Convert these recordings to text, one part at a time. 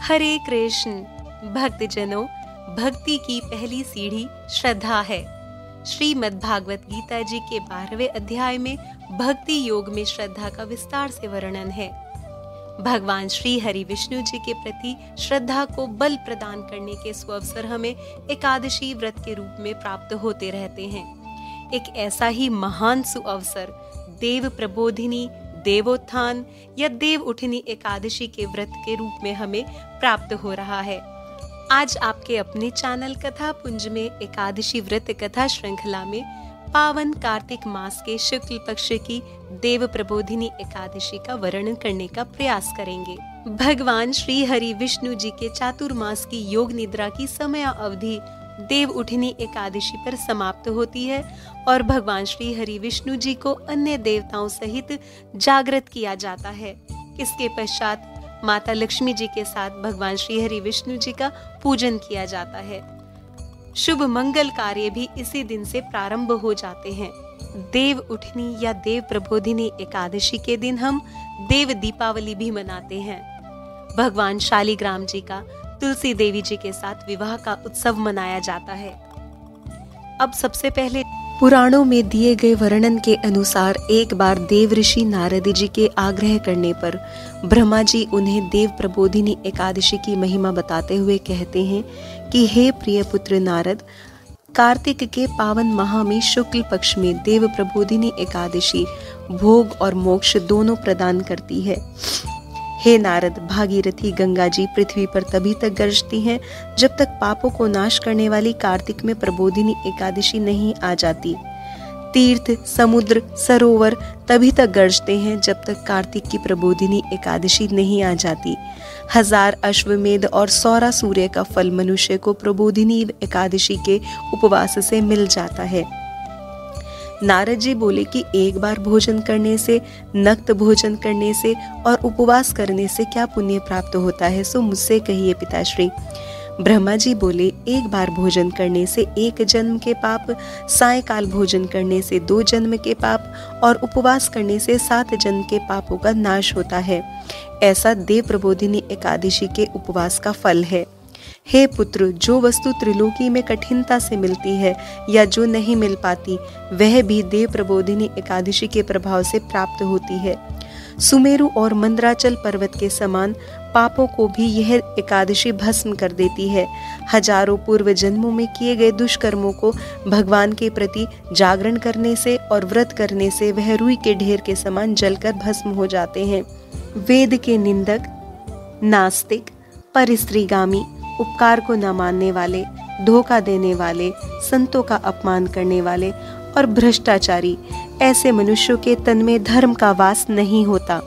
हरे कृष्ण भक्तजनों, भक्ति की पहली सीढ़ी श्रद्धा है। श्रीमद् भागवत गीता जी के 12वें अध्याय में भक्ति योग में श्रद्धा का विस्तार से वर्णन है। भगवान श्री हरि विष्णु जी के प्रति श्रद्धा को बल प्रदान करने के सुअवसर हमें एकादशी व्रत के रूप में प्राप्त होते रहते हैं। एक ऐसा ही महान सुअवसर देव प्रबोधिनी, देवोत्थान या देव उठनी एकादशी के व्रत के रूप में हमें प्राप्त हो रहा है। आज आपके अपने चैनल कथा पुंज में एकादशी व्रत कथा श्रृंखला में पावन कार्तिक मास के शुक्ल पक्ष की देव प्रबोधिनी एकादशी का वर्णन करने का प्रयास करेंगे। भगवान श्री हरि विष्णु जी के चातुर्मास की योग निद्रा की समय अवधि देव उठनी एकादशी पर समाप्त होती है और भगवान श्री हरि विष्णु जी को अन्य देवताओं सहित जागृत किया जाता है। इसके पश्चात माता लक्ष्मी जी के साथ भगवान श्री हरि विष्णु जी का पूजन किया जाता है। शुभ मंगल कार्य भी इसी दिन से प्रारंभ हो जाते हैं। देव उठनी या देव प्रबोधिनी एकादशी के दिन हम देव दीपावली भी मनाते हैं। भगवान शालिग्राम जी का तुलसी देवी जी के साथ विवाह का उत्सव मनाया जाता है। अब सबसे पहले पुराणों में दिए गए वर्णन के अनुसार एक बार देव ऋषि नारद जी के आग्रह करने पर ब्रह्मा जी उन्हें देव प्रबोधिनी एकादशी की महिमा बताते हुए कहते हैं कि हे प्रिय पुत्र नारद, कार्तिक के पावन माह में शुक्ल पक्ष में देव प्रबोधिनी एकादशी भोग और मोक्ष दोनों प्रदान करती है। हे नारद, भागीरथी गंगा जी पृथ्वी पर तभी तक गरजती हैं जब तक पापों को नाश करने वाली कार्तिक में प्रबोधिनी एकादशी नहीं आ जाती। तीर्थ, समुद्र, सरोवर तभी तक गरजते हैं जब तक कार्तिक की प्रबोधिनी एकादशी नहीं आ जाती। 1000 अश्वमेध और 100 सूर्य का फल मनुष्य को प्रबोधिनी एकादशी के उपवास से मिल जाता है। नारद जी बोले कि एक बार भोजन करने से, नक्त भोजन करने से और उपवास करने से क्या पुण्य प्राप्त होता है, सो मुझसे कहिए पिताश्री। ब्रह्मा जी बोले, एक बार भोजन करने से 1 जन्म के पाप, सायकाल भोजन करने से 2 जन्म के पाप और उपवास करने से 7 जन्म के पापों का नाश होता है। ऐसा देव प्रबोधिनी एकादशी के उपवास का फल है। हे पुत्र, जो वस्तु त्रिलोकी में कठिनता से मिलती है या जो नहीं मिल पाती, वह भी देव प्रबोधिनी एकादशी के प्रभाव से प्राप्त होती है। सुमेरु और मंदराचल पर्वत के समान पापों को भी यह एकादशी भस्म कर देती है। हजारों पूर्व जन्मों में किए गए दुष्कर्मों को भगवान के प्रति जागरण करने से और व्रत करने से वह रुई के ढेर के समान जलकर भस्म हो जाते हैं। वेद के निंदक, नास्तिक, परिस्त्रीगामी, उपकार को न मानने वाले, धोखा देने वाले, संतों का अपमान करने वाले और भ्रष्टाचारी, ऐसे मनुष्यों के तन में धर्म का वास नहीं होता।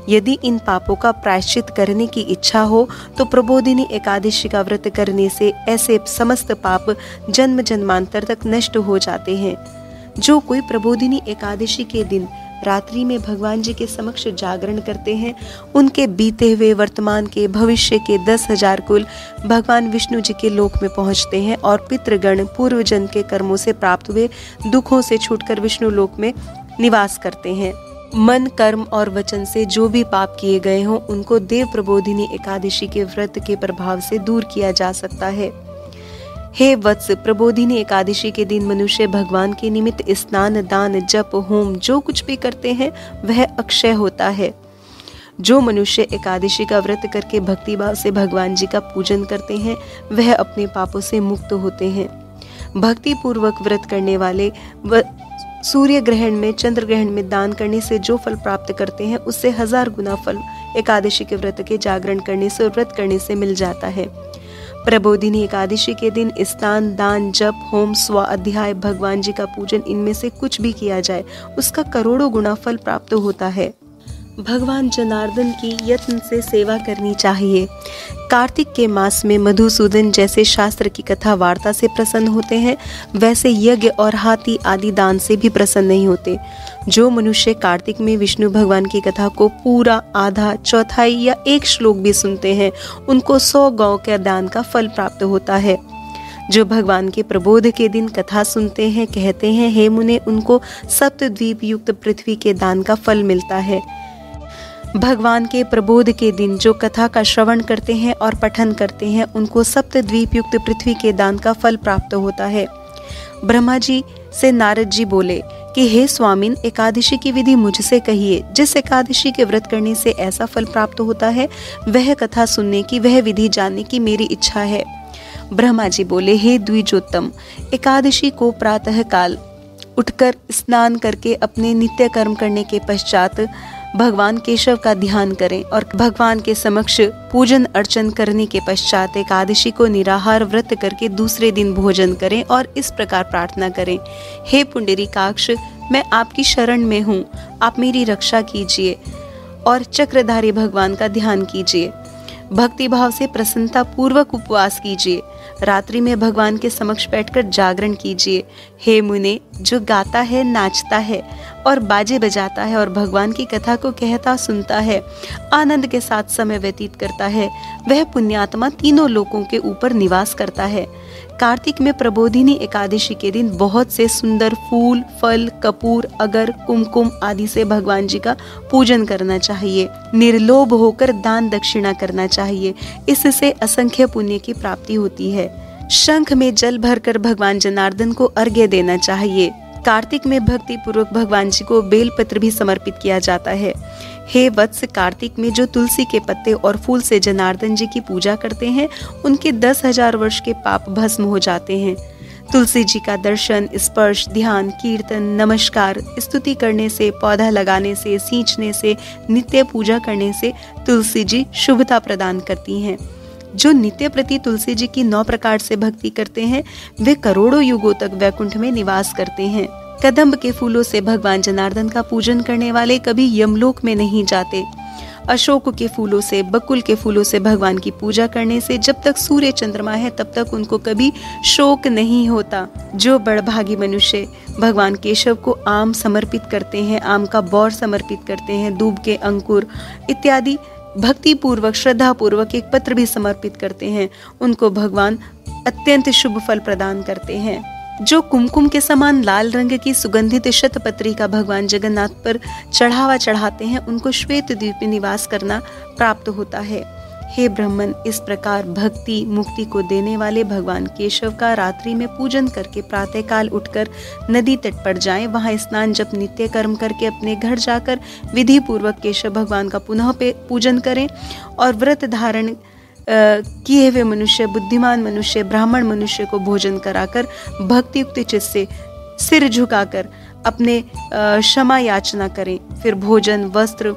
यदि इन पापों का प्रायश्चित करने की इच्छा हो तो प्रबोधिनी एकादशी का व्रत करने से ऐसे समस्त पाप जन्म जन्मांतर तक नष्ट हो जाते हैं। जो कोई प्रबोधिनी एकादशी के दिन रात्रि में भगवान जी के समक्ष जागरण करते हैं, उनके बीते हुए, वर्तमान के, भविष्य के 10,000 कुल भगवान विष्णु जी के लोक में पहुंचते हैं और पितृगण पूर्व जन्म के कर्मों से प्राप्त हुए दुखों से छूटकर विष्णु लोक में निवास करते हैं। मन, कर्म और वचन से जो भी पाप किए गए हों, उनको देव प्रबोधिनी एकादशी के व्रत के प्रभाव से दूर किया जा सकता है। हे वत्स, प्रबोधिनी एकादशी के दिन मनुष्य भगवान के निमित्त स्नान, दान, जप, होम जो कुछ भी करते हैं वह अक्षय होता है। जो मनुष्य एकादशी का व्रत करके भक्तिभाव से भगवान जी का पूजन करते हैं वह अपने पापों से मुक्त होते हैं। भक्ति पूर्वक व्रत करने वाले सूर्य ग्रहण में, चंद्र ग्रहण में दान करने से जो फल प्राप्त करते हैं उससे 1000 गुना फल एकादशी के व्रत के जागरण करने से और व्रत करने से मिल जाता है। प्रबोधिनी एकादशी के दिन स्नान, दान, जप, होम, स्वाध्याय, भगवान जी का पूजन, इनमें से कुछ भी किया जाए उसका करोड़ों गुना फल प्राप्त होता है। भगवान जनार्दन की यत्न से सेवा करनी चाहिए। कार्तिक के मास में मधुसूदन जैसे शास्त्र की कथा वार्ता से प्रसन्न होते हैं, वैसे यज्ञ और हाथी आदि दान से भी प्रसन्न नहीं होते। जो मनुष्य कार्तिक में विष्णु भगवान की कथा को पूरा, आधा, चौथाई या 1 श्लोक भी सुनते हैं, उनको 100 गौ के दान का फल प्राप्त होता है। जो भगवान के प्रबोध के दिन कथा सुनते हैं, कहते हैं हे मुने, उनको सप्तद्वीप युक्त पृथ्वी के दान का फल मिलता है। भगवान के प्रबोध के दिन जो कथा का श्रवण करते हैं और पठन करते हैं उनको सप्तद्वीप युक्त पृथ्वी के दान का फल प्राप्त होता है। ब्रह्मा जी से नारद जी बोले कि हे स्वामिन, एकादशी की विधि मुझसे कहिए। जिस एकादशी के व्रत करने से ऐसा फल प्राप्त होता है वह कथा सुनने की, वह विधि जानने की मेरी इच्छा है। ब्रह्मा जी बोले, हे द्विजोत्तम, एकादशी को प्रातः काल उठकर स्नान करके अपने नित्य कर्म करने के पश्चात भगवान केशव का ध्यान करें और भगवान के समक्ष पूजन अर्चन करने के पश्चात एकादशी को निराहार व्रत करके दूसरे दिन भोजन करें और इस प्रकार प्रार्थना करें, हे पुंडरीकाक्ष, मैं आपकी शरण में हूँ, आप मेरी रक्षा कीजिए और चक्रधारी भगवान का ध्यान कीजिए। भक्ति भाव से प्रसन्नता पूर्वक उपवास कीजिए। रात्रि में भगवान के समक्ष बैठकर जागरण कीजिए। हे मुने, जो गाता है, नाचता है और बाजे बजाता है और भगवान की कथा को कहता सुनता है, आनंद के साथ समय व्यतीत करता है, वह पुण्यात्मा तीनों लोकों के ऊपर निवास करता है। कार्तिक में प्रबोधिनी एकादशी के दिन बहुत से सुंदर फूल, फल, कपूर, अगर, कुमकुम आदि से भगवान जी का पूजन करना चाहिए। निर्लोभ होकर दान दक्षिणा करना चाहिए, इससे असंख्य पुण्य की प्राप्ति होती है। शंख में जल भरकर भगवान जनार्दन को अर्घ्य देना चाहिए। कार्तिक में भक्ति पूर्वक भगवान जी को बेलपत्र भी समर्पित किया जाता है। हे वत्स, कार्तिक में जो तुलसी के पत्ते और फूल से जनार्दन जी की पूजा करते हैं उनके 10,000 वर्ष के पाप भस्म हो जाते हैं। तुलसी जी का दर्शन, स्पर्श, ध्यान, कीर्तन, नमस्कार, स्तुति करने से, पौधा लगाने से, सींचने से, नित्य पूजा करने से तुलसी जी शुभता प्रदान करती हैं। जो नित्य प्रति तुलसी जी की 9 प्रकार से भक्ति करते हैं वे करोड़ों युगों तक वैकुंठ में निवास करते हैं। कदम्ब के फूलों से भगवान जनार्दन का पूजन करने वाले कभी यमलोक में नहीं जाते। अशोक के फूलों से, बकुल के फूलों से भगवान की पूजा करने से जब तक सूर्य चंद्रमा है तब तक उनको कभी शोक नहीं होता। जो बड़भागी मनुष्य भगवान केशव को आम समर्पित करते हैं, आम का बौर समर्पित करते हैं, दूब के अंकुर इत्यादि भक्ति पूर्वक, श्रद्धा पूर्वक एक पत्र भी समर्पित करते हैं, उनको भगवान अत्यंत शुभ फल प्रदान करते हैं। जो कुमकुम के समान लाल रंग की सुगंधित शतपत्री का भगवान जगन्नाथ पर चढ़ावा चढ़ाते हैं उनको श्वेत द्वीप में निवास करना प्राप्त होता है। हे ब्राह्मण, इस प्रकार भक्ति मुक्ति को देने वाले भगवान केशव का रात्रि में पूजन करके प्रातः काल उठकर नदी तट पर जाएं, वहां स्नान जप नित्य कर्म करके अपने घर जाकर विधि पूर्वक केशव भगवान का पुनः पूजन करें और व्रत धारण किए हुए मनुष्य, बुद्धिमान मनुष्य, ब्राह्मण मनुष्य को भोजन कराकर भक्ति युक्त चित्त से सिर झुकाकर अपने क्षमा याचना करें। फिर भोजन, वस्त्र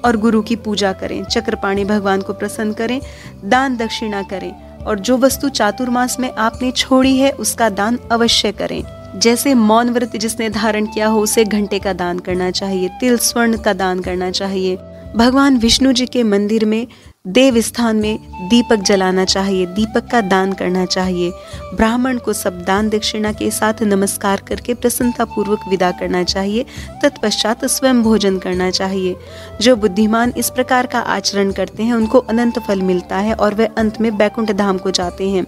और गुरु की पूजा करें। चक्रपाणी भगवान को प्रसन्न करें, दान दक्षिणा करें और जो वस्तु चातुर्मास में आपने छोड़ी है उसका दान अवश्य करें। जैसे मौन व्रत जिसने धारण किया हो उसे घंटे का दान करना चाहिए, तिल स्वर्ण का दान करना चाहिए। भगवान विष्णु जी के मंदिर में देव स्थान में दीपक जलाना चाहिए, दीपक का दान करना चाहिए। ब्राह्मण को सब दान दक्षिणा के साथ नमस्कार करके प्रसन्नता पूर्वक विदा करना चाहिए। तत्पश्चात स्वयं भोजन करना चाहिए। जो बुद्धिमान इस प्रकार का आचरण करते हैं उनको अनंत फल मिलता है और वे अंत में बैकुंठ धाम को जाते हैं।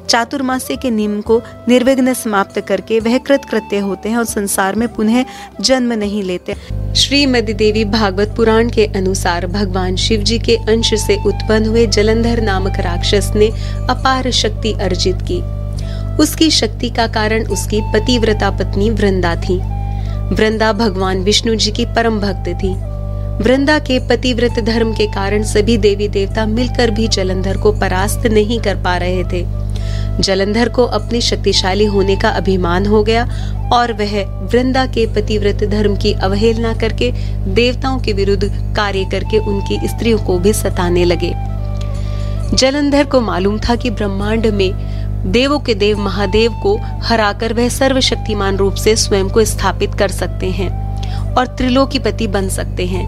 चातुर्मास्य के नियम को निर्विघ्न समाप्त करके वह कृतकृत्य होते हैं और संसार में पुनः जन्म नहीं लेते। श्रीमद् देवी भागवत पुराण के अनुसार भगवान शिव जी के अंश से उत्पन्न हुए जलंधर नामक राक्षस ने अपार शक्ति अर्जित की। उसकी शक्ति का कारण उसकी पतिव्रता पत्नी वृंदा थी। वृंदा भगवान विष्णु जी की परम भक्त थी। वृंदा के पतिव्रत धर्म के कारण सभी देवी देवता मिलकर भी जलंधर को परास्त नहीं कर पा रहे थे। जलंधर को अपने शक्तिशाली होने का अभिमान हो गया और वह वृंदा के पतिव्रत धर्म की अवहेलना करके देवताओं के विरुद्ध कार्य करके उनकी स्त्रियों को भी सताने लगे। जलंधर को मालूम था कि ब्रह्मांड में देवों के देव महादेव को हराकर वह सर्वशक्तिमान रूप से स्वयं को स्थापित कर सकते हैं और त्रिलोकीपति बन सकते हैं।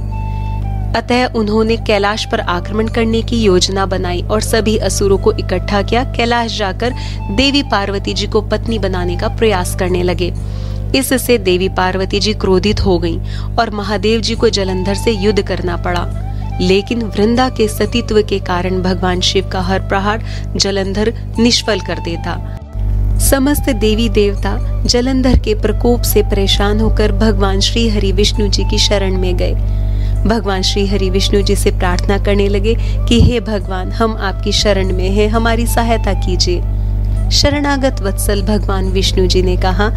अतः उन्होंने कैलाश पर आक्रमण करने की योजना बनाई और सभी असुरों को इकट्ठा किया। कैलाश जाकर देवी पार्वती जी को पत्नी बनाने का प्रयास करने लगे। इससे देवी पार्वती जी क्रोधित हो गईं और महादेव जी को जलंधर से युद्ध करना पड़ा। लेकिन वृंदा के सतीत्व के कारण भगवान शिव का हर प्रहार जलंधर निष्फल कर देता। समस्त देवी देवता जलंधर के प्रकोप से परेशान होकर भगवान श्री हरि विष्णु जी की शरण में गए। भगवान श्री हरि विष्णु जी से प्रार्थना करने लगे कि हे भगवान, हम आपकी शरण में हैं, हमारी सहायता कीजिए। शरणागत वत्सल भगवान विष्णु जी ने कहा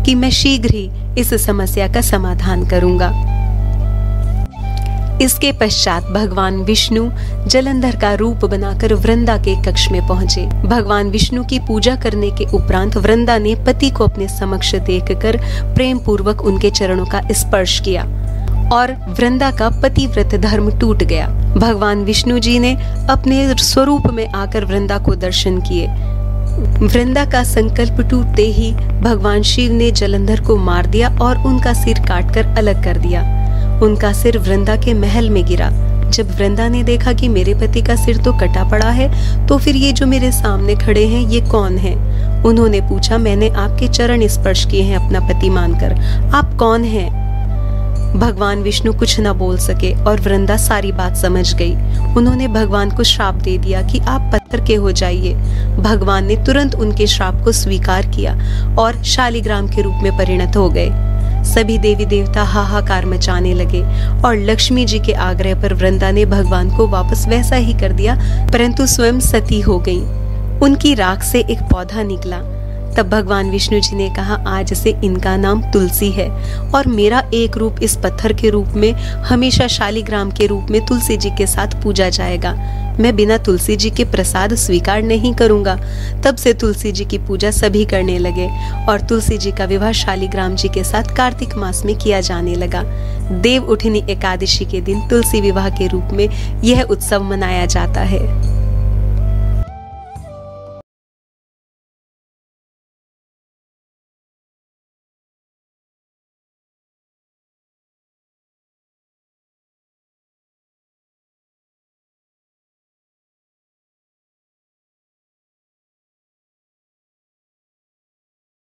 कि मैं शीघ्र ही इस समस्या का समाधान करूंगा। इसके पश्चात भगवान विष्णु जलंधर का रूप बनाकर वृंदा के कक्ष में पहुंचे। भगवान विष्णु की पूजा करने के उपरांत वृंदा ने पति को अपने समक्ष देखकर प्रेम पूर्वक उनके चरणों का स्पर्श किया और वृंदा का पतिव्रत धर्म टूट गया। भगवान विष्णु जी ने अपने स्वरूप में आकर वृंदा को दर्शन किए। वृंदा का संकल्प टूटते ही भगवान शिव ने जलंधर को मार दिया और उनका सिर काटकर अलग कर दिया। उनका सिर वृंदा के महल में गिरा। जब वृंदा ने देखा कि मेरे पति का सिर तो कटा पड़ा है, तो फिर ये जो मेरे सामने खड़े हैं ये कौन हैं? उन्होंने पूछा, मैंने आपके चरण स्पर्श किए हैं अपना पति मानकर, आप कौन हैं? भगवान विष्णु कुछ न बोल सके और वृंदा सारी बात समझ गई। उन्होंने भगवान को श्राप दे दिया कि आप पत्थर के हो जाइए। भगवान ने तुरंत उनके श्राप को स्वीकार किया और शालिग्राम के रूप में परिणत हो गए। सभी देवी देवता हाहाकार मचाने लगे और लक्ष्मी जी के आग्रह पर वृंदा ने भगवान को वापस वैसा ही कर दिया, परंतु स्वयं सती हो गई। उनकी राख से एक पौधा निकला। तब भगवान विष्णु जी ने कहा, आज से इनका नाम तुलसी है और मेरा एक रूप इस पत्थर के रूप में हमेशा शालिग्राम के रूप में तुलसी जी के साथ पूजा जाएगा। मैं बिना तुलसी जी के प्रसाद स्वीकार नहीं करूंगा। तब से तुलसी जी की पूजा सभी करने लगे और तुलसी जी का विवाह शालिग्राम जी के साथ कार्तिक मास में किया जाने लगा। देव उठनी एकादशी के दिन तुलसी विवाह के रूप में यह उत्सव मनाया जाता है।